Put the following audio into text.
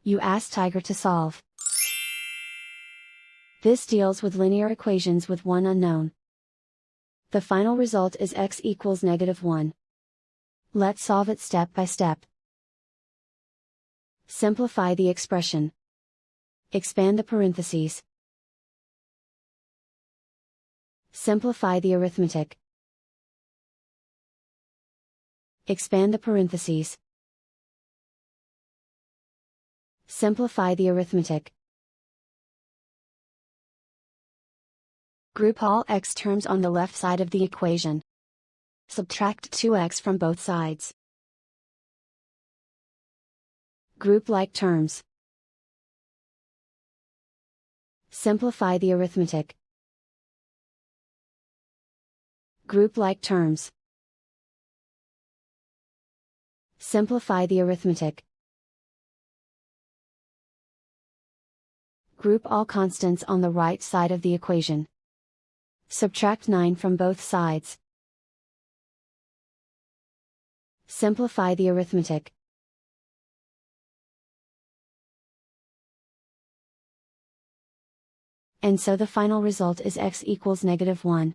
You ask Tiger to solve. This deals with linear equations with one unknown. The final result is x equals -1. Let's solve it step by step. Simplify the expression. Expand the parentheses. Simplify the arithmetic. Expand the parentheses. Simplify the arithmetic. Group all x terms on the left side of the equation. Subtract 2x from both sides. Group like terms. Simplify the arithmetic. Group like terms. Simplify the arithmetic. Group all constants on the right side of the equation. Subtract 9 from both sides. Simplify the arithmetic. And so the final result is x equals -1.